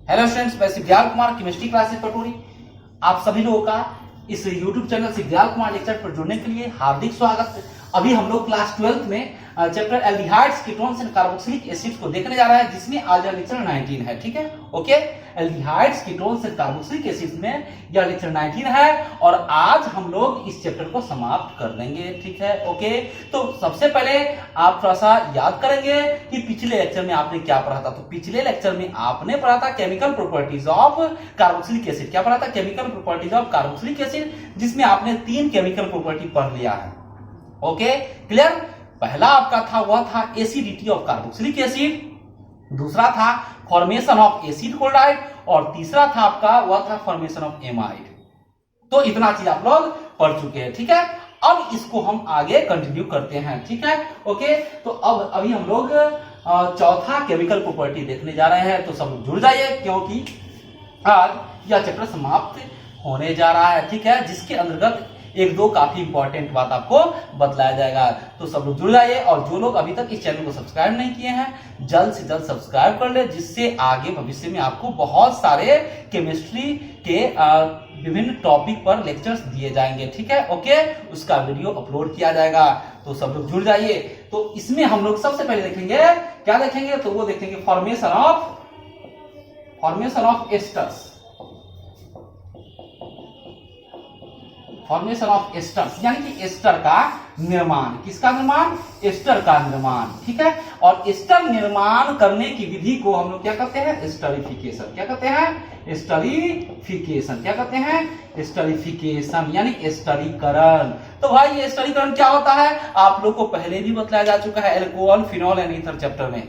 Hello students, मैं Siddharth Kumar chemistry classes Patori. आप सभी लोगों का इस YouTube channel Siddharth Kumar lecture पर जुड़ने के लिए हार्दिक स्वागत। अभी हम लोग क्लास 12th में chapter aldehydes, ketones and carboxylic acids को देखने जा रहे हैं, जिसमें आज लेक्चर 19 है। ठीक है, okay. Aldehydes, ketones and carboxylic acids में यह लेक्चर 19 है और आज हम लोग इस चैप्टर को समाप्त कर देंगे। ठीक है, ओके। तो सबसे पहले आप थोड़ा सा याद करेंगे कि पिछले लेक्चर में आपने क्या पढ़ा था। तो पिछले लेक्चर में आपने पढ़ा था chemical properties of carboxylic acid. क्या पढ़ा था? Chemical properties of carboxylic acid, जिसमें आपने 3 केमिकल प्रॉपर्टी पढ़ लिया है। Okay, clear. पहला आपका था वह था एसिडिटी ऑफ कार्बोक्सिलिक एसिड, दूसरा था फॉर्मेशन ऑफ एसिड क्लोराइड और तीसरा था आपका वह था फॉर्मेशन ऑफ एमाइड। तो इतना चीज आप लोग पढ़ चुके हैं। ठीक है, अब इसको हम आगे कंटिन्यू करते हैं। ठीक है, ओके। तो अब अभी हम लोग चौथा केमिकल प्रॉपर्टी देखने जा रहे हैं। तो सब लोग जुड़ जाइए, क्योंकि आज यह चैप्टर समाप्त होने जा रहा है। ठीक है, जिसके अंतर्गत एक दो काफी इंपॉर्टेंट बात आपको बतलाया जाएगा। तो सब लोग जुड़ जाइए और जो लोग अभी तक इस चैनल को सब्सक्राइब नहीं किए हैं, जल्द से जल्द सब्सक्राइब कर ले, जिससे आगे भविष्य में आपको बहुत सारे केमिस्ट्री के विभिन्न टॉपिक पर लेक्चर्स दिए जाएंगे। ठीक है, ओके। उसका वीडियो अपलोड किया जाएगा, तो सब लोग जुड़ जाइए। तो इसमें हम लोग सबसे पहले देखेंगे, क्या देखेंगे? तो वो देखेंगे formation of esters. Formation of esters यानी कि एस्टर का निर्माण। किसका निर्माण? एस्टर का निर्माण। ठीक है, और एस्टर निर्माण करने की विधि को हम लोग क्या कहते हैं? एस्टरिफिकेशन। क्या कहते हैं? एस्टरिफिकेशन। क्या कहते हैं? एस्टरिफिकेशन यानी एस्टरीकरण। तो भाई ये एस्टरीकरण क्या होता है? आप लोग को पहले भी बताया जा चुका है alcohol, phenol and ether chapter में।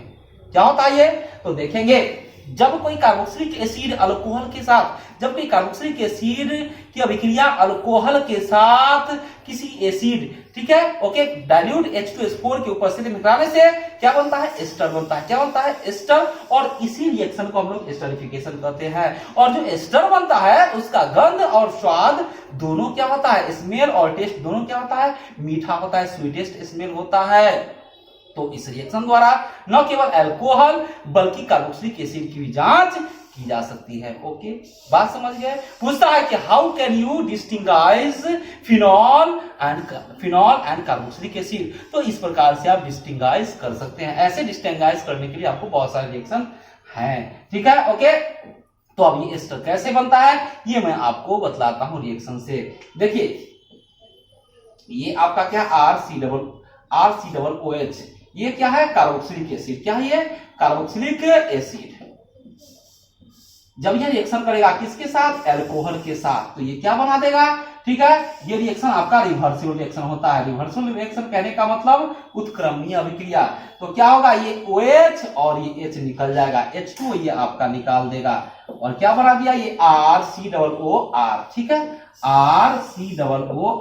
क्या होता है ये? तो देखेंगे, जब कोई कार्बोक्सिलिक एसिड अल्कोहल के साथ, जब कोई कार्बोक्सिलिक एसिड की अभिक्रिया अल्कोहल के साथ किसी एसिड, ठीक है, ओके, डाइल्यूट H2SO4 की उपस्थिति में कराने से क्या बनता है? एस्टर बनता है। क्या बनता है? एस्टर। और इसी रिएक्शन को हम लोग एस्टरिफिकेशन कहते हैं। और जो एस्टर बनता है उसका गंध और स्वाद दोनों क्या होता है? स्मेल और टेस्ट दोनों क्या होता है? मीठा होता है, स्वीटेस्ट स्मेल होता है। तो इस रिएक्शन द्वारा न केवल अल्कोहल बल्कि कार्बोक्सिलिक एसिड की भी जांच की जा सकती है। ओके, बात समझ गए? पूछता है कि how can you distinguish phenol and carboxylic acid. तो इस प्रकार से आप डिस्टिंग्विश कर सकते हैं। ऐसे डिस्टिंग्विश करने के लिए आपको बहुत सारे रिएक्शन हैं। ठीक है, ओके। तो अब ये एस्टर कैसे बनता है ये मैं आपको बतलाता हूं रिएक्शन से। देखिए, ये आपका क्या? RCOOH, ये क्या है? Carboxylic acid. क्या है ये? Carboxylic acid. जब यह रिएक्शन करेगा किसके साथ? अल्कोहल के साथ, तो ये क्या बना देगा? ठीक है, ये रिएक्शन आपका रिवर्सिबल रिएक्शन होता है। रिवर्सिबल रिएक्शन कहने का मतलब उत्क्रमणीय अभिक्रिया। तो क्या होगा? ये OH और ये H निकल जाएगा, H2 ये आपका निकाल देगा और क्या बना दिया? ये RCOOR। ठीक है, RCOOR,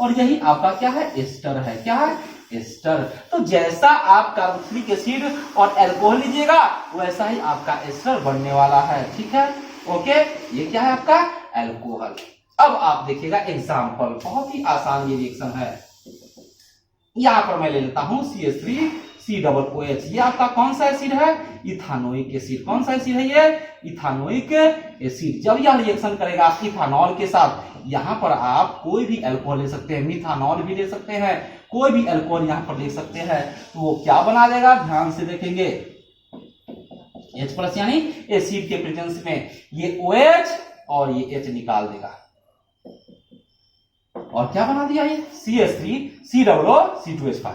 और यही आपका क्या है? एस्टर है। क्या है? एस्टर। तो जैसा आप कार्बोक्सिलिक एसिड और अल्कोहल लीजिएगा वैसा ही आपका एस्टर बनने वाला है। ठीक है, ओके। ये क्या है आपका? अल्कोहल। अब आप देखिएगा एग्जांपल, बहुत ही आसान ये रिएक्शन है। यहां पर मैं ले लेता हूं CH3COOH। ये आपका कौन सा एसिड है? Ethanoic acid. कौन सा एसिड है ये? Ethanoic acid. जब यह रिएक्शन करेगा इथानॉल के साथ, यहां पर आप कोई भी अल्कोहल ले सकते हैं, मिथानॉल भी ले सकते हैं, कोई भी अल्कोहल यहां पर ले सकते हैं। तो वो क्या बना देगा? ध्यान से देखेंगे, H+ यानी एसिड के प्रेजेंस में ये OH और ये H निकाल देगा और क्या बना दिया? ये CH3COOC2H5।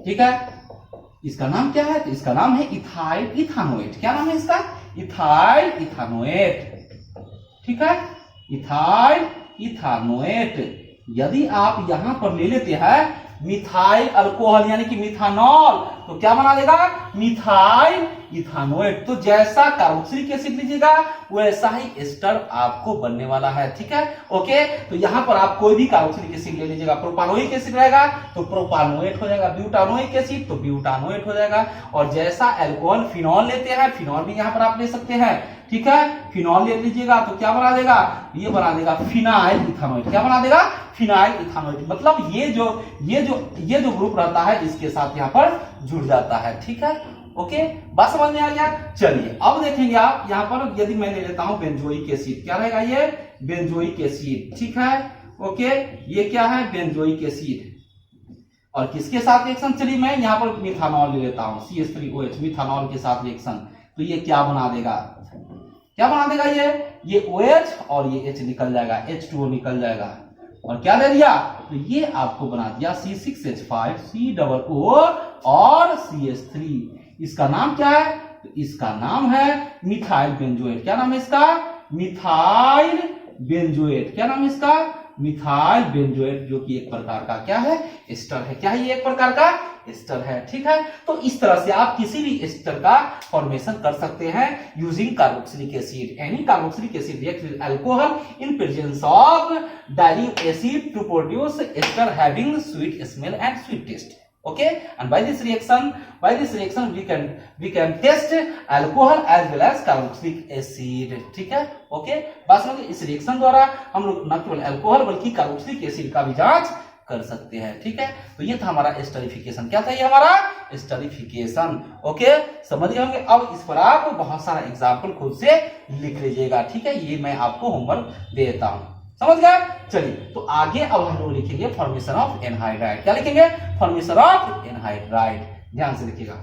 ठीक है, इसका नाम क्या है? तो इसका नाम है इथाइल इथानोएट। क्या नाम है इसका? इथाइल इथानोएट। ठीक है, इथाइल इथानोएट। यदि आप यहां पर ले लेते हैं मिथाइल अल्कोहल यानी कि मिथानॉल, तो क्या बना देगा? मिथाइल इथानोएट। तो जैसा कार्बोक्सिलिक एसिड लीजिएगा वैसा ही एस्टर आपको बनने वाला है। ठीक है, ओके। तो यहां पर आप कोई भी कार्बोक्सिलिक एसिड ले लीजिएगा, प्रोपानोइक एसिड रहेगा तो प्रोपानोएट हो जाएगा, ब्यूटानोइक एसिड तो ब्यूटानोएट हो जाएगा। और जैसा अल्कोहल फिनॉल लेते हैं, फिनॉल भी यहां पर आप ले सकते हैं। ठीक है, फिनॉल ले लीजिएगा तो क्या बना देगा? ये बना देगा फिनाइल इथानोएट। क्या बना देगा? फिनाइल इथानोएट। मतलब ये जो ग्रुप रहता है इसके साथ यहाँ पर जुड़ जाता है। ठीक है, ओके, बात समझ में आ गया। चलिए अब देखेंगे आप यहाँ पर, यदि मैं ले लेता हूं बेंजोइक एसिड, क्या रहेगा ये, बेंजोइक एसिड, ठीक है। ओके, ये क्या है, बेंजोइक एसिड, और किसके साथ रिएक्शन, चलिए मैं यहाँ पर मिथानॉल ले लेता हूँ, CH3OH, मिथानॉल के साथ रिएक्शन, तो ये क्या बना देगा, क्या बना देगा ये OH और ये H निकल जाएगा, H2O निकल जाएगा, और क्या दे दिया, तो ये आपको बना दिया C6H5 COO और CH3। इसका नाम क्या है, तो इसका नाम है मिथाइल बेंजोएट। क्या नाम है इसका, मिथाइल बेंजोएट। क्या नाम है इसका, मिथाइल बेंजोएट, जो कि एक प्रकार का क्या है, एस्टर है। क्या है ये, एक प्रकार का एस्टर है, ठीक है। तो इस तरह से आप किसी भी एस्टर का फॉर्मेशन कर सकते हैं using carboxylic acid. Any carboxylic acid react with alcohol in presence of dilute acid to produce ester having sweet smell and sweet taste. Okay, and by this reaction we can test alcohol as well as carboxylic acid, ठीक है। Okay, बात समझ, इस reaction द्वारा हम लोग न केवल अल्कोहल बल्कि कार्बोक्सिलिक एसिड का भी जांच कर सकते हैं, ठीक है। तो ये था हमारा एस्टरिफिकेशन। क्या था ये हमारा एस्टरिफिकेशन। ओके, समझ गए होंगे। अब इस पर आप बहुत सारा एग्जाम्पल खुद से लिख लीजिएगा, ठीक है। ये मैं आपको होमवर्क देता हूं, समझ गए। चलिए तो आगे अब हम लोग लिखेंगे फॉर्मेशन ऑफ एनहाइड्राइड। क्या लिखेंगे, फॉर्मेशन ऑफ एनहाइड्राइड। ध्यान से लिखिएगा,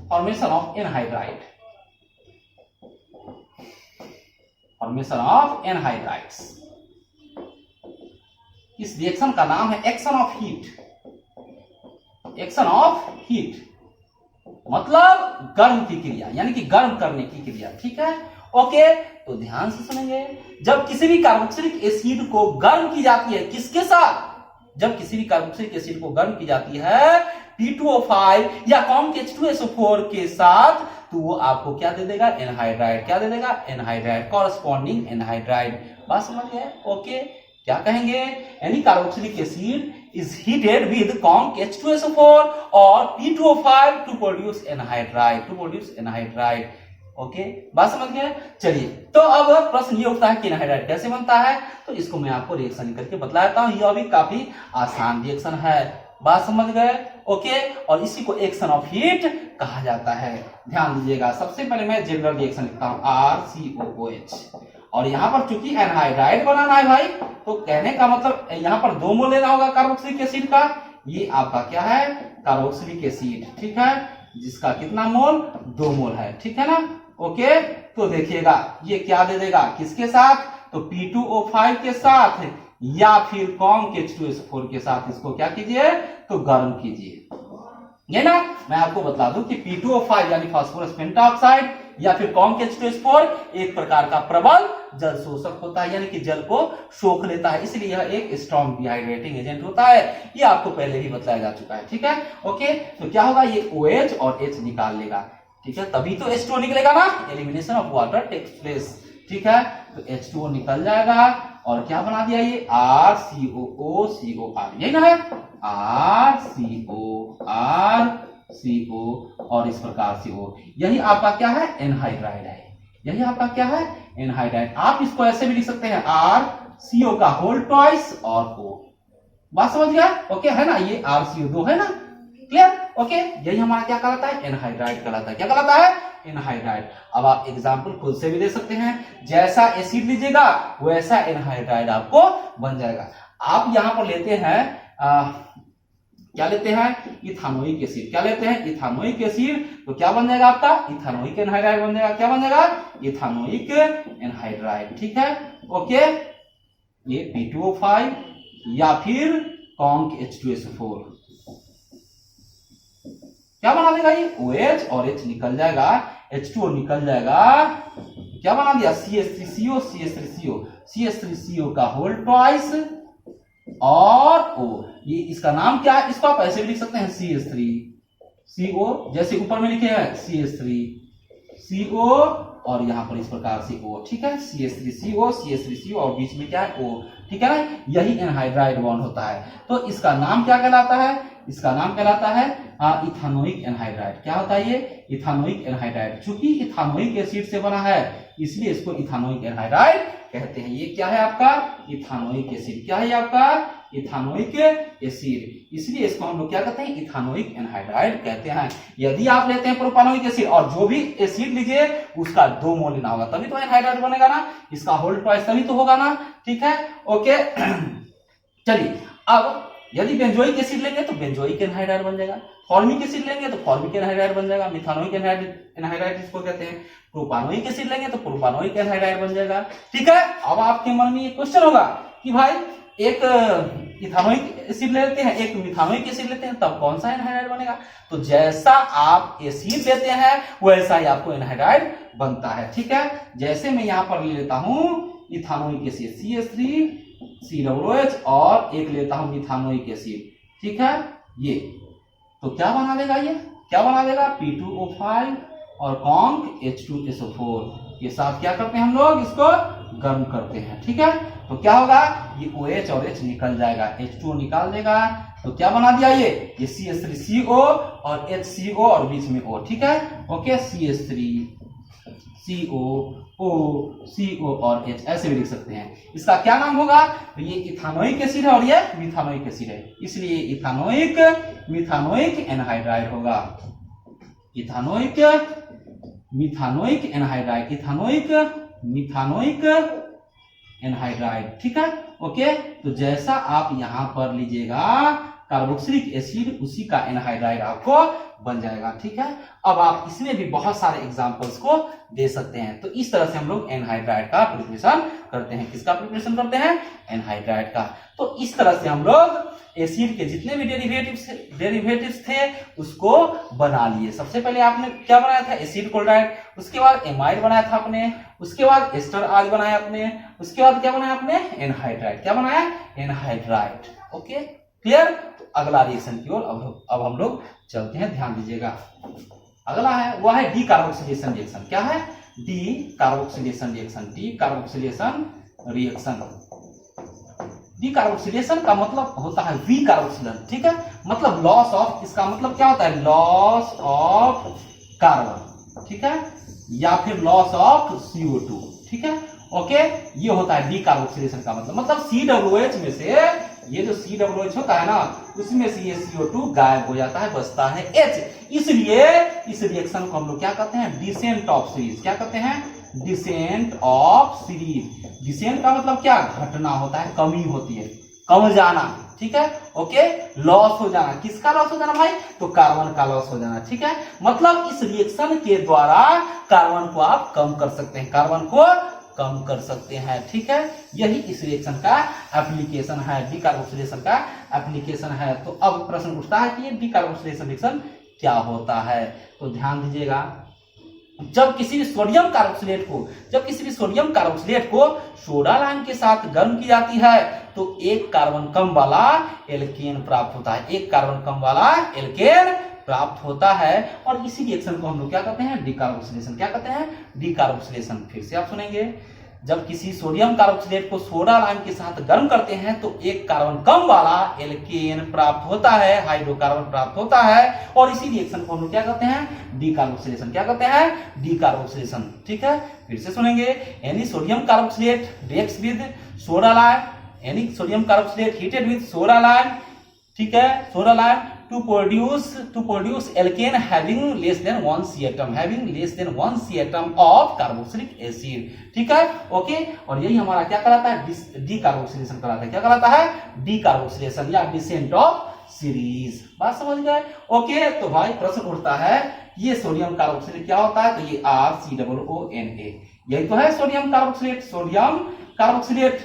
formation of anhydride, formation of anhydrides. इस रिएक्शन का नाम है action of heat. Action of heat मतलब गर्म की क्रिया, यानी कि गर्म करने की क्रिया, ठीक है। ओके, तो ध्यान से सुनेंगे। जब किसी भी कार्बोक्सिलिक एसिड को गर्म की जाती है, किसके साथ, जब किसी भी कार्बोक्सिलिक एसिड को गर्म की जाती है P2O5 या कॉम्क H2SO4 के साथ, तो वो आपको क्या दे देगा, एनहाइड्राइड। क्या दे देगा, एनहाइड्राइड, कॉरस्पॉन्डिंग एनहाइड्राइड। बात समझ गए। ओके, क्या कहेंगे, any carboxylic acid is heated with conc H2SO4 or P2O5 to produce anhydride, to produce anhydride। Okay, बात समझ गए। चलिए तो अब प्रश्न ये उठता है कि एनहाइड्राइड कैसे बनता है, तो इसको मैं आपको रिएक्शन करके बतला देता हूं। यह भी काफी आसान रिएक्शन है, बात समझ गए। ओके, और इसी को एक्शन ऑफ हीट कहा जाता है। ध्यान दीजिएगा, सबसे पहले मैं जनरल रिएक्शन लिखता हूं RCOOH, और यहाँ पर चूंकि एनहाइड्राइड बनाना है भाई, तो कहने का मतलब यहाँ पर 2 मोल लेना होगा कार्बोक्सिलिक एसिड का। ये आपका क्या है, कार्बोक्सिलिक एसिड, ठीक है, जिसका कितना मोल, 2 मोल है, ठीक है ना। ओके, तो देखिएगा ये क्या दे देगा, किसके साथ, तो P2O5 के साथ या फिर कॉम्क H2SO4 के साथ। इसको क्या कीजिए, तो गर्म कीजिए, ये ना। मैं आपको बता दूं कि P2O5 यानी फास्फोरस पेंटाऑक्साइड या फिर कॉम्क H2SO4 एक प्रकार का प्रबल जल शोषक होता है, यानी कि जल को सोख लेता है, इसलिए यह एक स्ट्रॉन्ग डिहाइड्रेटिंग एजेंट होता है। ये आपको पहले ही बताया जा चुका है, ठीक है। ओके, तो क्या होगा, ये OH और H निकाल लेगा, ठीक है, तभी तो H2O निकलेगा ना, elimination of water takes place, ठीक है। तो H2O निकल जाएगा, और क्या बना दिया ये RCOOCOR, यही ना है, RCORCO, और इस प्रकार से O, यही आपका क्या है, एनहाइड्राइड है। यही आपका क्या है, एनहाइड्राइड। आप इसको ऐसे भी लिख सकते हैं RCO का होल ट्वाइस और O। बात समझ गया। ओके, है ना, ये RCO2 है ना, क्लियर। ओके, यही हमारा क्या कहलाता है, एनहाइड्राइड कहलाता है। क्या कहलाता है, एनहाइड्राइड। अब आप एग्जाम्पल खुद से भी दे सकते हैं, जैसा एसिड लीजिएगा वैसा एनहाइड्राइड आपको बन जाएगा। आप यहां पर लेते हैं क्या लेते हैं, इथानोइक एसिड। क्या लेते हैं, इथानोइक एसिड, तो क्या बन जाएगा आपका, इथानोइक एनहाइड्राइड बन जाएगा। क्या बन जाएगा, इथानोइक एनहाइड्राइड, ठीक है। ओके, ये P2O5 या फिर कॉम्क H2SO4 क्या बना देगा, ये OH और H निकल जाएगा, H2O निकल जाएगा, क्या बना दिया, CH3CO, CH3CO, CH3CO का होल ट्वाइस और O। ये इसका नाम क्या है, इसको आप ऐसे भी लिख सकते हैं CH3CO, जैसे ऊपर में लिखे हैं CH3CO, और यहां पर इस प्रकार से O, ठीक है, CH3CO, CH3CO, और बीच में क्या है, O, ठीक है ना। यही एनहाइड्राइड बॉन्ड होता है। तो इसका नाम क्या कहलाता है, इसका नाम कहलाता है इथानोइक एनहाइड्राइड। क्या होता है ये, इथानोइक एनहाइड्राइड। चूंकि इथानोइक एसिड से बना है, इसलिए इसको इथानोइक एनहाइड्राइड कहते हैं। ये क्या है आपका, इथानोइक एसिड। क्या है आपका, इथानोइक एसिड, इसलिए इसको हम लोग क्या कहते हैं, इथानोइक एनहाइड्राइड कहते हैं। यदि आप लेते हैं प्रोपानोइक एसिड और जो भी एसिड लीजिए उसका 2 मोल लेना होगा, तभी तो एनहाइड्राइड बनेगा ना, इसका होल्ड ट्वाइस तभी तो होगा ना, ठीक है, ओके। चलिए अब यदि बेंजोइक एसिड लेंगे तो बेंजोइक एनहाइड्राइड बन जाएगा, फॉर्मिक एसिड लेंगे तो फॉर्मिक एनहाइड्राइड बन जाएगा, मिथानोइक एनहाइड्राइड इसको कहते हैं, प्रोपानोइक एसिड लेंगे तो प्रोपानोइक एनहाइड्राइड बन जाएगा, ठीक है। अब आपके मन में ये क्वेश्चन होगा कि भाई एक इथानोइक एसिड लेते हैं, एक मिथानोइक एसिड लेते हैं, तब कौन सा एनहाइड्राइड बनेगा? तो जैसा आप एसिड लेते हैं वैसा ही आपको एनहाइड्राइड बनता है, ठीक है। जैसे मैं यहाँ पर ले लेता हूं इथानोइक एसिड CH3COOH और एक लेता हूं मिथानोइक एसिड, ठीक है, ये तो क्या बना देगा, ये क्या बना देगा, P2O5 और कॉन्क H2SO4 के साथ क्या करते हैं हम लोग, इसको गर्म करते हैं, ठीक है। तो क्या होगा, ये OH और H निकल जाएगा, H2O निकाल देगा, तो क्या बना दिया ये CH3CO और HCO और बीच में O, ठीक है, ओके, CH3CO और H ऐसे भी लिख सकते हैं। इसका क्या नाम होगा, तो ये इथानोइक एसिड है और ये मिथानोइक एसिड है, इसलिए इथानोइक मिथानोइक एनहाइड्राइड होगा, इथानोइक मिथानोइक एनहाइड्राइड, इथानोइक मिथानोइक एनहाइड्राइड, ठीक है, ओके। तो जैसा आप यहां पर लीजिएगा कार्बोक्सिलिक एसिड उसी का एनहाइड्राइड आपको बन जाएगा, ठीक है। अब आप इसमें भी बहुत सारे एग्जांपल्स को दे सकते हैं। तो इस तरह से हम लोग एनहाइड्राइड का प्रिपरेशन करते हैं, किसका प्रिपरेशन करते हैं, एनहाइड्राइड का। तो इस तरह से हम लोग एसिड के जितने भी डेरिवेटिव्स थे उसको बना लिए। सबसे पहले आपने क्या बनाया था, एसिड क्लोराइड, उसके बाद एमाइड बनाया था आपने, उसके बाद एस्टर आग बनाया आपने, उसके बाद क्या बनाया आपने, एनहाइड्राइड, क्या बनाया, एनहाइड्राइड, ओके, क्लियर। तो अगला रिएक्शन की ओर अब हम लोग चलते हैं, ध्यान दीजिएगा। अगला है वह है डी कार्बोक्सिलेशन रिएक्शन, क्या है, D carboxylation reaction, D carboxylation reaction. D carboxylation का मतलब होता है वी कार्बोक्सिलन, ठीक है, मतलब लॉस ऑफ, इसका मतलब क्या होता है, लॉस ऑफ कार्बन, ठीक है, या फिर लॉस ऑफ CO2, ठीक है, ओके। ये होता है डी कार्बोक्सिलेशन का मतलब COOH में से ये जो COOH होता है ना उसमें से ये CO2 गायब हो जाता है, बचता है H, इसलिए इस रिएक्शन को हम लोग क्या कहते हैं, डिसेंट ऑफ सीरीज, क्या कहते हैं, डिसेंट ऑफ सीरीज। डिसेंट का मतलब क्या, घटना होता है, कमी होती है, कम जाना, ठीक है, ओके। लॉस हो जाना, किसका लॉस हो जाना भाई, तो कार्बन का लॉस हो जाना, ठीक है। मतलब इस रिएक्शन के द्वारा कार्बन को आप कम कर सकते हैं, कार्बन को कम कर सकते हैं, ठीक है। यही इस रिएक्शन का एप्लीकेशन है, डी कार्बोक्सिलेशन का एप्लीकेशन है। तो अब प्रश्न उठता है कि ये डी कार्बोक्सिलेशन रिएक्शन क्या होता है, तो ध्यान दीजिएगा। जब किसी भी सोडियम कार्बोक्सिलेट को सोडा लाइम के साथ गर्म की जाती है तो एक कार्बन कम वाला एल्केन प्राप्त होता है, एक कार्बन कम वाला एल्केन प्राप्त होता है, और इसी रिएक्शन को हम लोग क्या कहते हैं, डीकार्बोक्सिलेशन, क्या कहते हैं, डीकार्बोक्सिलेशन। फिर से आप सुनेंगे, जब किसी सोडियम कार्बोक्सिलेट को सोडा लाइम के साथ गर्म करते हैं तो एक कार्बन कम वाला एल्केन प्राप्त होता है, हाइड्रोकार्बन प्राप्त होता है, और इसी रिएक्शन को हम लोग क्या कहते हैं, डीकार्बोक्सिलेशन, क्या कहते हैं, डीकार्बोक्सिलेशन, ठीक है। फिर से सुनेंगे, any sodium carboxylate reacts with soda lime, any sodium carboxylate heated with soda lime, ठीक है, soda lime to produce alkane having less than 1 C atom of carboxylic acid, ठीक है, ओके। और यही हमारा क्या कहलाता है, डीकार्बोक्सिलेशन कहलाता है, क्या कहलाता है, डीकार्बोक्सिलेशन या डिसेंट ऑफ सीरीज। बात समझ गए, ओके। तो भाई प्रश्न उठता है, ये सोडियम कार्बोक्सिलेट क्या होता है, तो ये RCOONA, यही तो है सोडियम कार्बोक्सिलेट।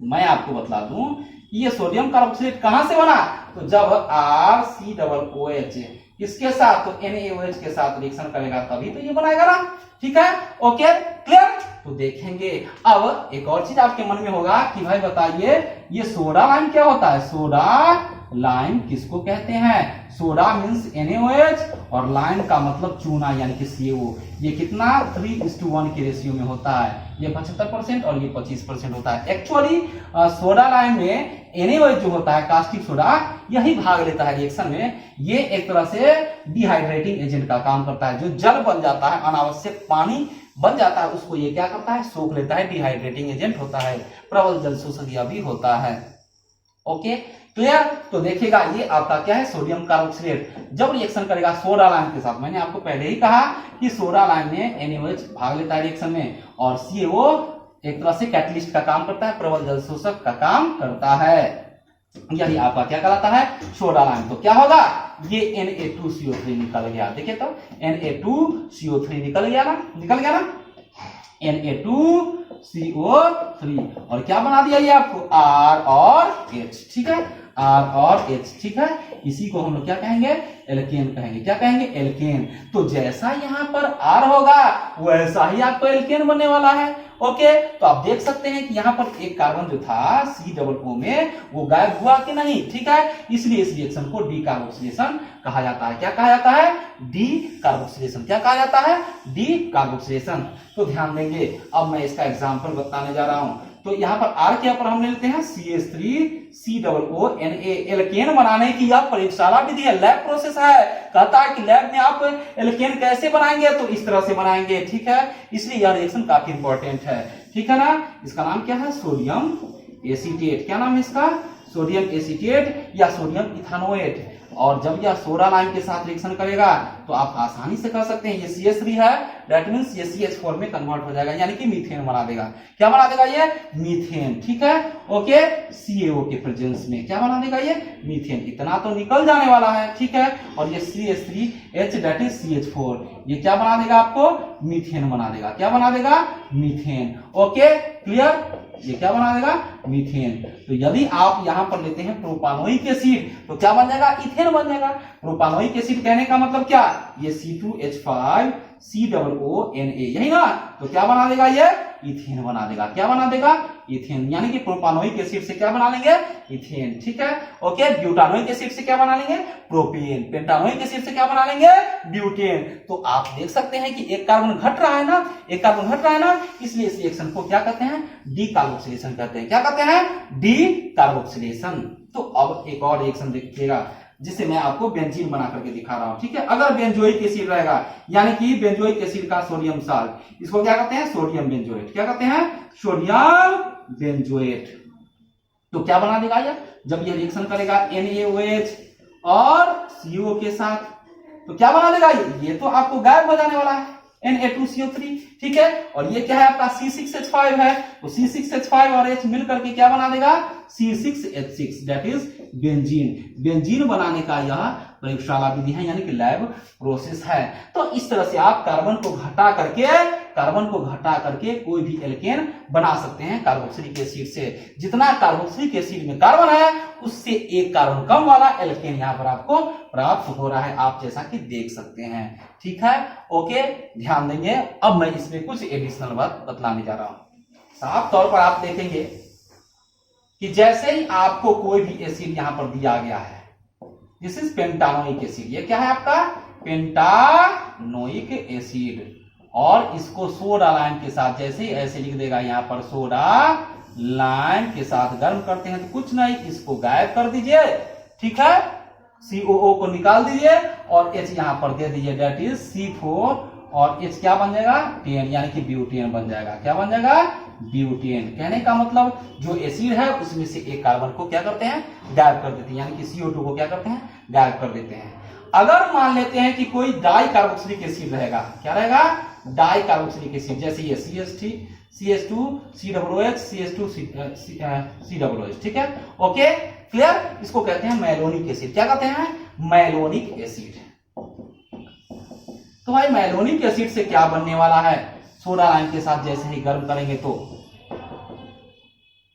मैं आपको बतला दूं, ये सोडियम कार्बोक्सिलेट कहां से बना, तो जब RCOOH इसके साथ तो NaOH के साथ रिएक्शन करेगा तभी तो ये बनाएगा ना, ठीक है, ओके, क्लियर। तो देखेंगे अब एक और चीज आपके मन में होगा कि भाई बताइए ये सोडा लाइम क्या होता है, सोडा लाइम किसको कहते हैं, सोडा मीन्स NaOH और लाइम का मतलब चूना यानी कि CO, ये कितना 3:1 के रेशियो में होता है, ये 75% और ये 25% होता है। एक्चुअली सोडा लाइम में NaOH जो होता है कास्टिक सोडा, यही भाग लेता है रिएक्शन में, ये एक तरह से डिहाइड्रेटिंग एजेंट का काम करता है, जो जल बन जाता है, अनावश्यक पानी बन जाता है उसको ये क्या करता है, सोख लेता है, डिहाइड्रेटिंग एजेंट होता है, प्रबल जल शोषक भी होता है, ओके क्लियर। तो देखिएगा ये आपका क्या है, सोडियम कार्बोक्सिलेट जब रिएक्शन करेगा सोडा लाइम के साथ, मैंने आपको पहले ही कहा कि सोडा लाइम में NaOH भाग लेता है रिएक्शन में, और CaO एक तरह से कैटलिस्ट का काम करता है, प्रबल जल शोषक का काम करता है, यही आपका क्या कहलाता है, सोडा लाइम। तो क्या होगा, ये Na2CO3 निकल गया, देखिए तो Na2CO3 निकल गया ना, Na2CO3, और क्या बना दिया ये आपको, R और H, ठीक है, R और H, ठीक है। इसी को हम लोग क्या कहेंगे, एल्केन कहेंगे, क्या कहेंगे, एल्केन। तो जैसा यहाँ पर R होगा वैसा ही आपको एल्केन बनने वाला है। ओके, तो आप देख सकते हैं कि यहाँ पर एक कार्बन जो था COO में वो गायब हुआ कि नहीं, ठीक है, इसलिए इस रिएक्शन को डी कार्बोक्सिलेशन कहा जाता है। क्या कहा जाता है, डी कार्बोक्सिलेशन। क्या कहा जाता है, डी कार्बोक्सिलेशन। तो ध्यान देंगे, अब मैं इसका एग्जांपल बताने जा रहा हूं। तो यहाँ पर R के ऊपर हम लेते हैं CH3COONA, एल्केन बनाने की यह प्रयोगशाला विधि है, लैब प्रोसेस है। कहता है कि लैब में आप एल्केन कैसे बनाएंगे, तो इस तरह से बनाएंगे, ठीक है, इसलिए यह रिएक्शन काफी इंपॉर्टेंट है, ठीक है ना। इसका नाम क्या है, सोडियम एसीटेट। क्या नाम है इसका, सोडियम एसीटेट या सोडियम इथानोएट। और जब यह सोडा लाइम के साथ रिएक्शन करेगा तो आप आसानी से कह सकते हैं ये CH3 है, दैट मींस ये CH4 में कन्वर्ट हो जाएगा, यानी कि मीथेन बना देगा। क्या बना देगा ये, मीथेन, ठीक है, ओके, CaO के प्रेजेंस में क्या बना देगा ये, मीथेन। इतना तो निकल जाने वाला है, ठीक है, और ये CH3H दैट इज CH4, ये क्या बना देगा आपको, मीथेन बना देगा। क्या बना देगा, मीथेन। ओके क्लियर, ये क्या बना देगा, मीथेन। तो यदि आप यहां पर लेते हैं प्रोपानोइक एसिड तो क्या बन जाएगा, इथेन बन जाएगा। प्रोपानोइक एसिड कहने का मतलब क्या, ये C2H5COONA, यही ना, तो क्या बना देगा ये, इथेन बना देगा। क्या बना देगा, इथेन, यानी कि प्रोपानोइक एसिड से क्या बना लेंगे, इथेन, ठीक है, ओके। ब्यूटानोइक एसिड से क्या बना लेंगे, प्रोपेन। पेंटानोइक एसिड से क्या बना लेंगे, ब्यूटेन। तो आप देख सकते हैं कि एक कार्बन घट रहा है ना, एक कार्बन घट रहा है ना, इसलिए इस रिएक्शन को क्या कहते हैं, डी कार्बोक्सिलेशन कहते हैं। क्या कहते हैं, डी कार्बोक्सिलेशन। तो अब एक और रिएक्शन देखिएगा जिसे मैं आपको बेंजीन बना करके दिखा रहा हूं, ठीक है। अगर बेंजोइक एसिड रहेगा, यानी कि बेंजोइक एसिड का सोडियम साल्ट, इसको क्या कहते हैं, सोडियम बेंजोएट। क्या कहते हैं, सोडियम बेंजोएट। तो क्या बना देगा ये, जब ये रिएक्शन करेगा NaOH और CO के साथ, तो क्या बना देगा ये तो आपको गायब हो जाने वाला है, Na2CO3, ठीक है। और ये क्या है आपका C6H5 है, तो C6H5 और H मिल करके क्या बना देगा, C6H6 that is benzene. Benzene बनाने का यह प्रयोगशाला विधि है, यानी कि लैब प्रोसेस है। तो इस तरह से आप कार्बन को घटा करके कोई भी एल्केन बना सकते हैं कार्बोक्सिलिक एसिड से। जितना कार्बोक्सिलिक एसिड में कार्बन है उससे एक कार्बन कम वाला एल्केन यहाँ पर आपको प्राप्त हो रहा है, आप जैसा कि देख सकते हैं, ठीक है, ओके। ध्यान देंगे, अब मैं इसमें कुछ एडिशनल बात बतलाने जा रहा हूं। साफ तौर पर आप देखेंगे कि जैसे ही आपको कोई भी एसिड यहां पर दिया गया है, दिस इज पेंटानोइक एसिड, ये क्या है आपका, पेंटानोइक एसिड, और इसको सोडा लाइम के साथ जैसे ही ऐसे लिख देगा यहां पर, सोडा लाइम के साथ गर्म करते हैं तो कुछ नहीं, इसको गायब कर दीजिए, ठीक है, COO को निकाल दीजिए और H यहां पर दे दीजिए, दैट इज C4, और H क्या बन जाएगा, 10, यानी कि ब्यूटेन बन जाएगा। क्या बन जाएगा, ब्यूटेन। कहने का मतलब जो एसिड है उसमें से एक कार्बन को क्या करते हैं, गायब कर देते हैं, यानी कि CO2 को क्या करते हैं, गायब कर देते हैं। अगर मान लेते हैं कि कोई डाई कार्बोक्सिलिक एसिड रहेगा, क्या रहेगा, डाई कार्बोक्सिलिक एसिड, जैसे ये CH2COOH CH2COOH, ठीक है, ओके क्लियर। इसको कहते हैं मैलोनिक एसिड। क्या कहते हैं, मैलोनिक एसिड। तो भाई मैलोनिक एसिड से क्या बनने वाला है, सोडा लाइम के साथ जैसे ही गर्म करेंगे तो,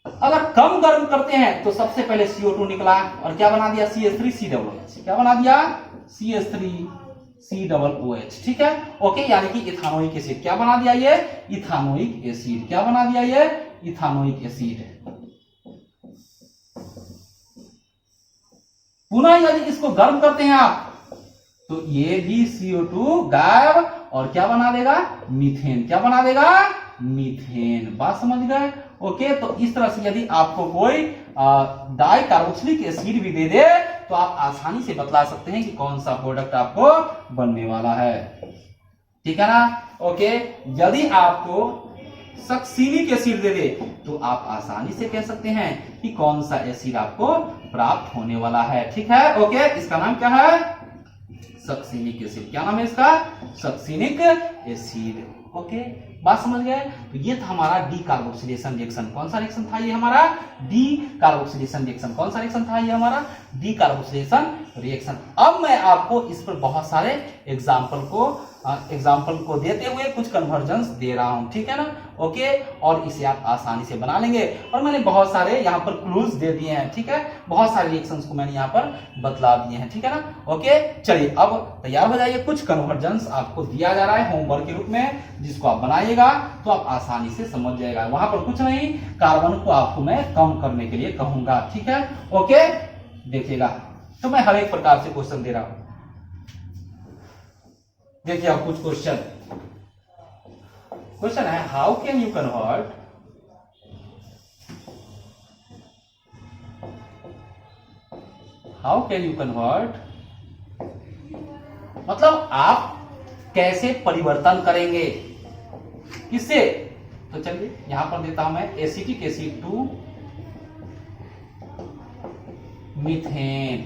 अगर कम गर्म करते हैं तो सबसे पहले CO2 निकला और क्या बना दिया, CH3COOH। क्या बना दिया, CH3COOH, ठीक है, ओके, यानी कि इथानोइक एसिड। क्या बना दिया ये, इथानोइक एसिड। क्या बना दिया ये, इथानोइक एसिड। पुनः यदि इसको गर्म करते हैं आप तो ये भी CO2 गायब, और क्या बना देगा, मीथेन। क्या बना देगा, मीथेन। बात समझ गए, ओके। तो इस तरह से यदि आपको कोई डाई कार्बोक्सिलिक एसिड भी दे दे तो आप आसानी से बतला सकते हैं कि कौन सा प्रोडक्ट आपको बनने वाला है, ठीक है ना, ओके। यदि आपको सक्सिनिक एसिड दे दे तो आप आसानी से कह सकते हैं कि कौन सा एसिड आपको प्राप्त होने वाला है। ठीक है, ओके, इसका नाम क्या है? Succinic acid. क्या नाम है इसका? Succinic acid. ओके, बात समझ गए? तो ये था हमारा डी कार्बोक्सिलेशन रिएक्शन। कौन सा रिएक्शन था ये हमारा? D carboxylation reaction. कौन सा रिएक्शन था ये हमारा? D carboxylation reaction. अब मैं आपको इस पर बहुत सारे एग्जाम्पल को देते हुए कुछ कन्वर्जन्स दे रहा हूं। ठीक है ना? ओके, और इसे आप आसानी से बना लेंगे। और मैंने बहुत सारे यहाँ पर क्लूज दे दिए हैं। ठीक है, बहुत सारे रिएक्शंस को मैंने यहाँ पर बतला दिए हैं। ठीक है ना? ओके, चलिए अब तैयार हो जाइए। कुछ कन्वर्जन्स आपको दिया जा रहा है होमवर्क के रूप में, जिसको आप बनाइएगा तो आप आसानी से समझ जाएगा। वहां पर कुछ नहीं, कार्बन को आपको मैं कम करने के लिए कहूंगा। ठीक है, ओके, देखिएगा। तो मैं हर एक प्रकार से क्वेश्चन दे रहा हूं। देखिए आप कुछ क्वेश्चन है, हाउ कैन यू कन्वर्ट मतलब आप कैसे परिवर्तन करेंगे, किससे? तो चलिए यहां पर देता हूं मैं एसिटिक एसिड टू मीथेन।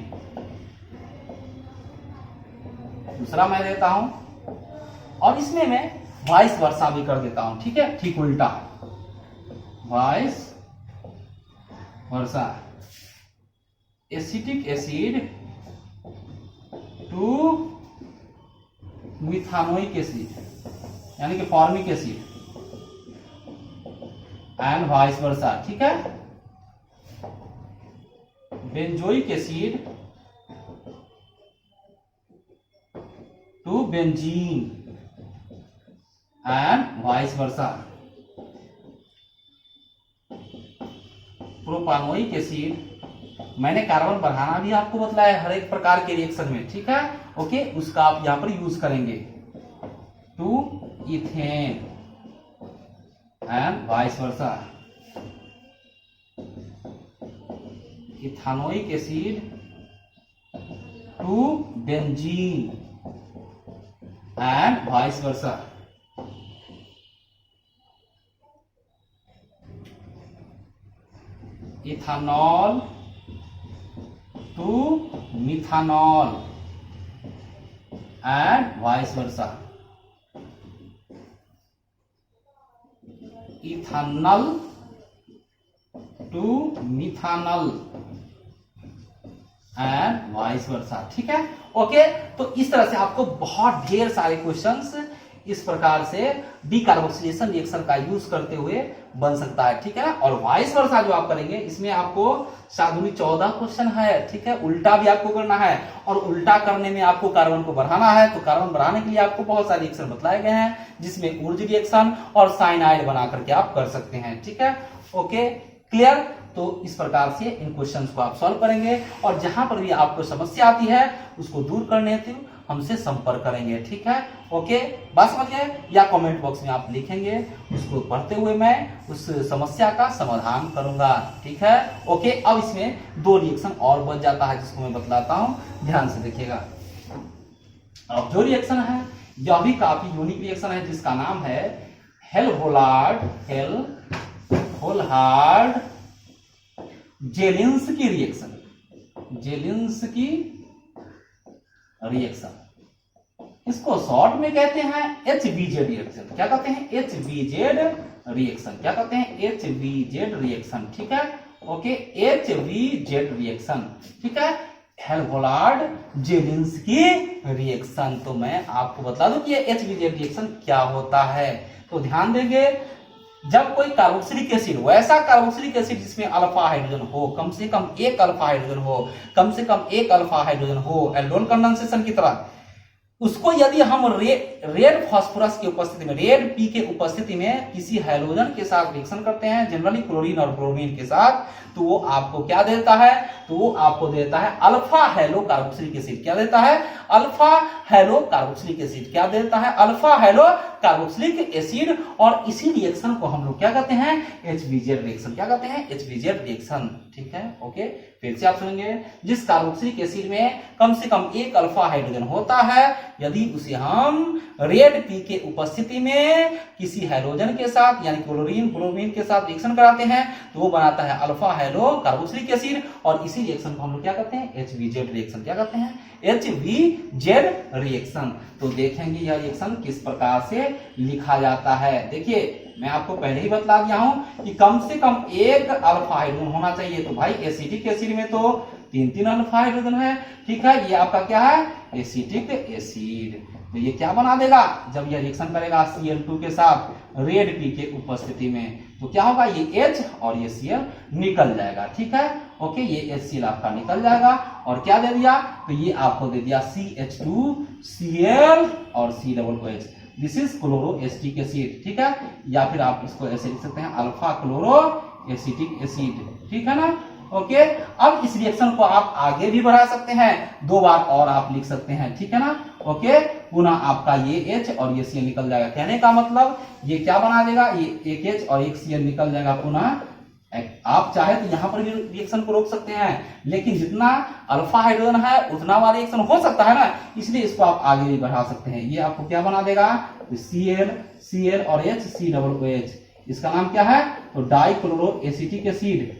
दूसरा मैं देता हूं, और इसमें मैं वाइस वर्सा भी कर देता हूं। ठीक है, ठीक उल्टा, vice versa, acetic acid to methanoic acid यानी कि formic acid and vice versa. ठीक है, benzoic acid to benzene and vice versa, propanoic acid, मैंने कार्बन बढ़ाना भी आपको बतलाया है हर एक प्रकार के रिएक्शन में। ठीक है, ओके, उसका आप यहां पर यूज करेंगे, to ethane and vice versa, ethanoic acid to benzene and vice versa. Ethanol to methanol and vice versa, ethanal to methanal and vice versa. ठीक है, ओके, तो इस तरह से आपको बहुत ढेर सारे क्वेश्चंस इस प्रकार से डीकार्बोक्सिलेशन रिएक्शन का यूज करते हुए बन सकता है। ठीक है ना? और वाइस वर्सा जो आप करेंगे, इसमें आपको शायद 14 क्वेश्चन है। ठीक है, उल्टा भी आपको करना है, और उल्टा करने में आपको कार्बन को बढ़ाना है। तो कार्बन बढ़ाने के लिए आपको बहुत सारे रिएक्शन बतलाए गए हैं, जिसमें ऊर्जा रिएक्शन और साइनाइड बना करके आप कर सकते हैं। ठीक है, ओके, क्लियर? तो इस प्रकार से इन क्वेश्चंस को आप सॉल्व करेंगे, और जहां पर भी आपको समस्या आती है उसको दूर करने हेतु हमसे संपर्क करेंगे। ठीक है, ओके, बात समझ गए? या कमेंट बॉक्स में आप लिखेंगे, उसको पढ़ते हुए मैं उस समस्या का समाधान करूंगा। ठीक है, ओके। अब इसमें 2 रिएक्शन और बच जाता है, जिसको मैं बतलाता हूं, ध्यान से देखिएगा। अब जो रिएक्शन है यह भी काफी यूनिक रिएक्शन है, जिसका नाम है हेल्होलार्ड जेलिंस्की रिएक्शन। जेलिंस्की रिएक्शन, इसको शॉर्ट में कहते हैं HBZ रिएक्शन। क्या कहते हैं? HBZ reaction. क्या कहते हैं? HBZ reaction. ठीक है, ओके, HBZ रिएक्शन। ठीक है, हेल्होलार्ड जेलिंस्की रिएक्शन। तो मैं आपको बता दूं कि ये HBZ रिएक्शन क्या होता है। तो ध्यान देंगे, जब कोई कार्बोक्सिलिक एसिड, वैसा कार्बोक्सिलिक एसिड जिसमें अल्फा हाइड्रोजन हो, कम से कम एक अल्फा हाइड्रोजन हो, कम से कम एक अल्फा हाइड्रोजन हो, एल्डोन कंडेंसेशन की तरह, उसको यदि हम रेड फास्फोरस की उपस्थिति में, रेड पी के उपस्थिति में किसी हैलोजन के साथ रिएक्शन करते हैं, जनरली क्लोरीन और ब्रोमीन के साथ, तो वो आपको क्या देता है? तो वो आपको देता है अल्फा हेलो कार्बोक्सिलिक एसिड। क्या देता है? Alpha hello carboxylic acid. क्या देता है? Alpha hello carboxylic acid. और इसी रिएक्शन को हम लोग क्या कहते हैं? HBZ reaction. क्या कहते हैं? HBZ reaction. ठीक है। ओके, फिर से आप सुनेंगे, जिस कार्बोक्सिलिक एसिड में कम से कम एक अल्फा हाइड्रोजन होता है, यदि उसे हम रेड पी के उपस्थिति में किसी हाइड्रोजन के साथ यानी क्लोरीन ब्रोमीन के साथ रिएक्शन कराते हैं तो वो बनाता है अल्फा हाइड्रो कार्बोक्सिलिक एसिड, और इसी रिएक्शन को हम लोग क्या कहते हैं, HVZ रिएक्शन। क्या कहते हैं, HVZ रिएक्शन। तो देखेंगे यह रिएक्शन किस प्रकार से लिखा जाता है। देखिए, मैं आपको पहले ही बतला दिया हूं कि कम से कम एक अल्फा हाइड्रोजन होना चाहिए। तो भाई एसिटिक एसिड में तो 3 अल्फा हाइड्रोजन है, ठीक है। ये आपका क्या है, एसिटिक एसिड। तो ये क्या बना देगा, जब यह रिएक्शन करेगा Cl2 के साथ रेड पी के उपस्थिति में, तो क्या होगा, ये H और ये Cl निकल जाएगा, ठीक है। ओके, ये HCl आपका निकल जाएगा, और क्या दे दिया, तो ये आपको दे दिया CH2Cl और COOH। This is chloro acetic acid, ठीक है। या फिर आप इसको ऐसे लिख सकते हैं, अल्फा क्लोरो एसिटिक एसिड, ठीक है ना। ओके, अब इस रिएक्शन को आप आगे भी बढ़ा सकते हैं, 2 बार और आप लिख सकते हैं, ठीक है ना। ओके, पुनः आपका ये H और ये Cl निकल जाएगा। कहने का मतलब ये क्या बना देगा, ये एक H और एक Cl निकल जाएगा पुनः। आप चाहे तो यहां पर भी रिएक्शन को रोक सकते हैं, लेकिन जितना अल्फा हाइड्रोजन है उतना वाला रिएक्शन हो सकता है ना, इसलिए इसको आप आगे भी बढ़ा सकते हैं। ये आपको क्या बना देगा, Cl और H COOH। इसका नाम क्या है, तो dichloro acetic acid,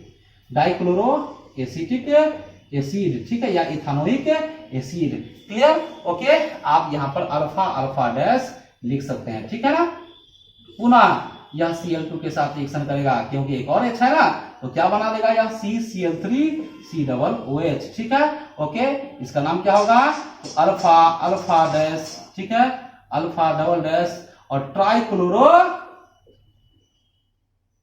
dichloro acetic acid, ठीक है, या इथानोइक एसिड। क्लियर। ओके, आप यहां पर अल्फा अल्फा डैश लिख सकते हैं, ठीक है ना। पुनः यह Cl2 के साथ रिएक्शन करेगा, क्योंकि एक और H है ना, तो क्या बना देगा, यह CCl3COOH, ठीक है। ओके, इसका नाम क्या होगा, तो अल्फा अल्फा डैश, ठीक है, अल्फा डबल डैश और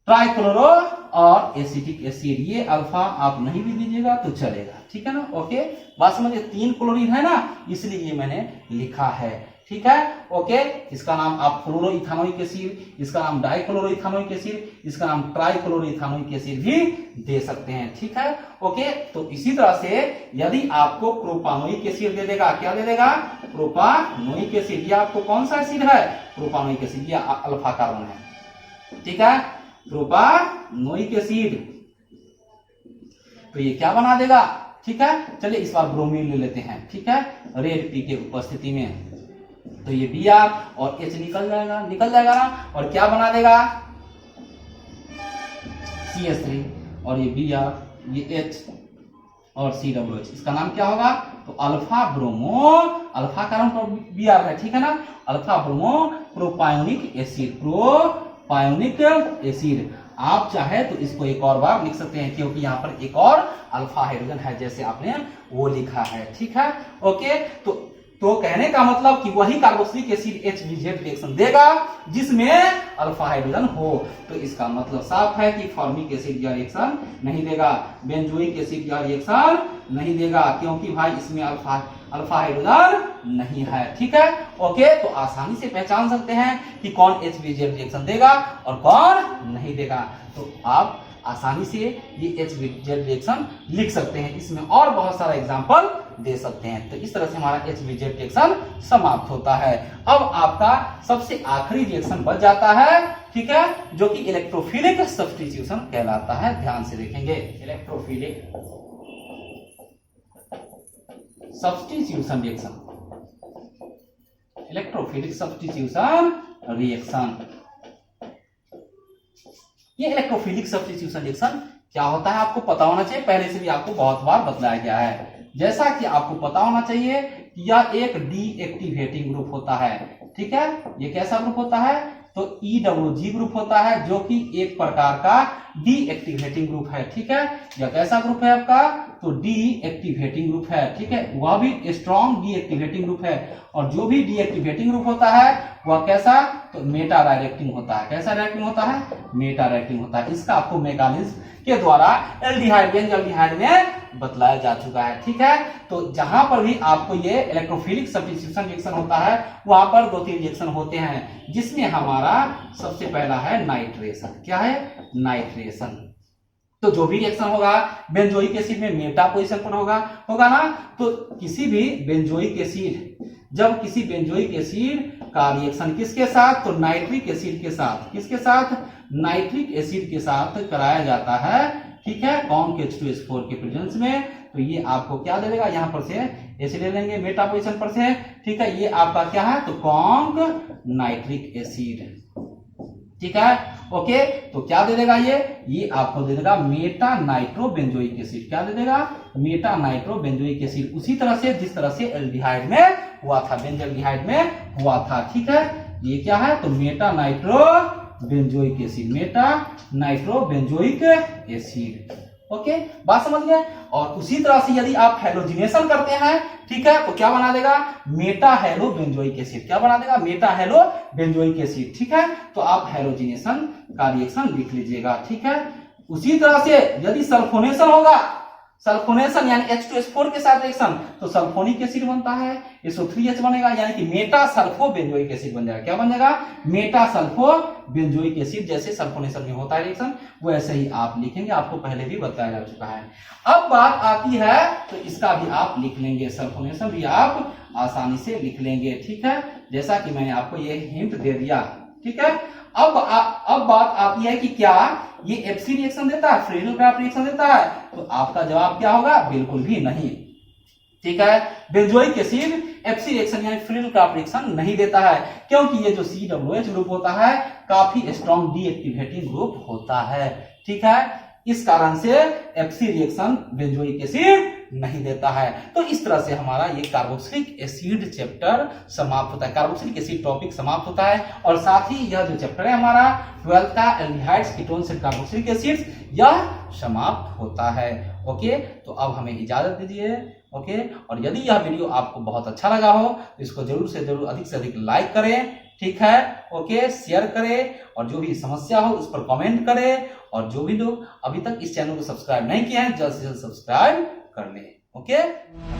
ट्राइक्लोरो और एसिटिक एसिड। ये अल्फा आप नहीं भी दीजिएगा तो चलेगा, ठीक है ना। ओके, बात समझिए, 3 क्लोरीन है ना, इसलिए ये मैंने लिखा है, ठीक है। ओके, इसका नाम आप फ्लोरो इथानोइक एसिड, इसका नाम डाइक्लोरो इथानोइक एसिड, इसका नाम ट्राइक्लोरो इथानोइक एसिड भी दे सकते हैं, ठीक है। ओके, तो इसी तरह से यदि आपको प्रोपानोइक एसिड दे देगा, क्या दे देगा, प्रोपानोइक एसिड। ये आपको कौन सा एसिड है, प्रोपानोइक एसिड, ये अल्फा कार्बन है, ठीक है, प्रोपानोइक एसिड। तो ये क्या बना देगा, ठीक है। चलिए इस बार ब्रोमीन ले लेते हैं, ठीक है, रेड पी के उपस्थिति में। तो ये Br और H निकल जाएगा ना, और क्या बना देगा, CH3 और ये Br, ये H और COOH। इसका नाम क्या होगा, तो अल्फा ब्रोमो, अल्फा कार्बन पर Br है, ठीक है ना, अल्फा ब्रोमो प्रोपायोनिक एसिड, प्रोपायोनिक एसिड। आप चाहे तो इसको एक और बार लिख सकते हैं, क्योंकि यहाँ पर एक और अल्फा हाइड्रोजन है, जैसे आपने वो लिखा है, ठीक है। ओके, तो कहने का मतलब कि वही कार्बोक्सिलिक एसिड HVZ रिएक्शन देगा जिसमें अल्फा हाइड्रोजन हो। तो इसका मतलब साफ है कि फॉर्मिक एसिड यह रिएक्शन नहीं देगा, बेंजोइक एसिड यह रिएक्शन नहीं देगा, क्योंकि भाई इसमें अल्फा हाइड्रोजन नहीं है, ठीक है। ओके, तो आसानी से पहचान सकते हैं कि कौन HVZ रिएक्शन देगा और कौन नहीं देगा। तो आप आसानी से ये HVZ रिएक्शन लिख सकते हैं, इसमें और बहुत सारा एग्जांपल दे सकते हैं। तो इस तरह से हमारा HVZ रिएक्शन समाप्त होता है। अब आपका सबसे आखिरी रिएक्शन बच जाता है, ठीक है, जो कि इलेक्ट्रोफिलिक सब्स्टिट्यूशन कहलाता है। ध्यान से देखेंगे, electrophilic substitution reaction, electrophilic substitution reaction. ये इलेक्ट्रोफिलिक सब्स्टिट्यूशन रिएक्शन क्या होता है आपको पता होना चाहिए, पहले से भी आपको बहुत बार बतलाया गया है। जैसा कि आपको पता होना चाहिए कि यह एक डीएक्टिवेटिंग ग्रुप होता है, ठीक है। ये कैसा ग्रुप होता है, तो EWG ग्रुप होता है, जो कि एक प्रकार का डीएक्टिवेटिंग ग्रुप है, ठीक है। यह कैसा ग्रुप है आपका, तो डीएक्टिवेटिंग ग्रुप है, ठीक है, वह भी स्ट्रॉन्ग डीएक्टिवेटिंग ग्रुप है। और जो भी डीएक्टिवेटिंग ग्रुप होता है वह कैसा, तो मेटा डायरेक्टिंग होता है। कैसा डायरेक्टिंग होता है, मेटा डायरेक्टिंग होता है। इसका आपको मैकेनिज्म के द्वारा एल्डिहाइड बेंजल्डिहाइड में बतलाया जा चुका है, ठीक है। तो जहां पर भी आपको ये इलेक्ट्रोफिलिक सब्स्टिट्यूशन रिएक्शन होता है वहां पर 2-3 रिएक्शन होते हैं, जिसमें हमारा सबसे पहला है नाइट्रेशन। क्या है, नाइट्रेशन। तो जो भी रिएक्शन होगा बेंजोइक एसिड में मेटा पोजीशन पर होगा ना। तो किसी भी बेंजोइक एसिड, जब किसी बेंजोइक एसिड का रिएक्शन किसके साथ, तो नाइट्रिक एसिड के साथ, किसके साथ, नाइट्रिक एसिड के साथ कराया जाता है, ठीक है, कॉन्क H2S4 के प्रेजेंस में। तो ये आपको क्या दे देगा, यहाँ पर से ऐसे ले लेंगे मेटा पोजीशन पर से, ठीक है, ये आपका क्या है, तो कॉन्क नाइट्रिक एसिड, ठीक है, ओके। तो क्या दे देगा ये आपको दे देगा मेटा नाइट्रो बेंजोइक एसिड, क्या दे देगा, मेटा नाइट्रो बेंजोइक एसिड, उसी तरह से जिस तरह से एल्डिहाइड में हुआ था, बेंजल्डिहाइड में हुआ था, ठीक है। ये क्या है, तो Meta nitro benzoic acid, Meta nitro benzoic acid, okay, बात समझ गए। और उसी तरह से यदि आप हैलोजिनेशन करते हैं, ठीक है, तो क्या बना देगा, मेटा हेलो बेंजोइक एसिड, क्या बना देगा, मेटा हेलो बेंजोइक एसिड, ठीक है। तो आप हैलोजिनेशन का रिएक्शन लिख लीजिएगा, ठीक है। उसी तरह से यदि सल्फोनेशन होगा, सल्फोनेशन यानी H2S4 के साथ रिएक्शन, तो सल्फोनिक एसिड बनता है, SO3H बनेगा, यानी कि मेटा सल्फो बेंजोइक एसिड बन जाएगा, क्या बन जाएगा, मेटा सल्फो बेंजोइक एसिड। जैसे सल्फोनेशन में होता है रिएक्शन, वैसे ही आप लिखेंगे, आपको पहले भी बताया जा चुका है। अब बात आती है, तो इसका भी आप लिख लेंगे, सल्फोनेशन भी आप आसानी से लिख लेंगे, ठीक है, जैसा कि मैंने आपको ये हिंट दे दिया, ठीक है। अब बात आती है कि क्या ये एफसी रिएक्शन देता है, फ्रीडल क्राफ्ट रिएक्शन देता है, तो आपका जवाब क्या होगा, बिल्कुल भी नहीं, ठीक है। बेंजोइक एसिड एफसी रिएक्शन यानी फ्रीडल क्राफ्ट रिएक्शन नहीं देता है, क्योंकि ये जो COOH ग्रुप होता है काफी स्ट्रॉन्ग डीएक्टिवेटिंग ग्रुप होता है, ठीक है। इस कारण से एफसी रिएक्शन बेंजोइक एसिड नहीं देता है। तो इस तरह से हमारा ये कार्बोक्सिलिक एसिड चैप्टर समाप्त होता है, कार्बोक्सिलिक एसिड टॉपिक समाप्त होता है। और साथ ही यह जो चैप्टर है हमारा 12th का aldehydes, ketones and carboxylic acids, यह समाप्त होता है, ओके। तो अब हमें इजाजत दीजिए, ओके। और यदि यह वीडियो आपको बहुत अच्छा लगा हो तो इसको जरूर से जरूर अधिक से अधिक लाइक करें, ठीक है, ओके, शेयर करें, और जो भी समस्या हो उस पर कमेंट करें। और जो भी लोग अभी तक इस चैनल को सब्सक्राइब नहीं किए हैं, जल्द से जल्द सब्सक्राइब कर लें, ओके।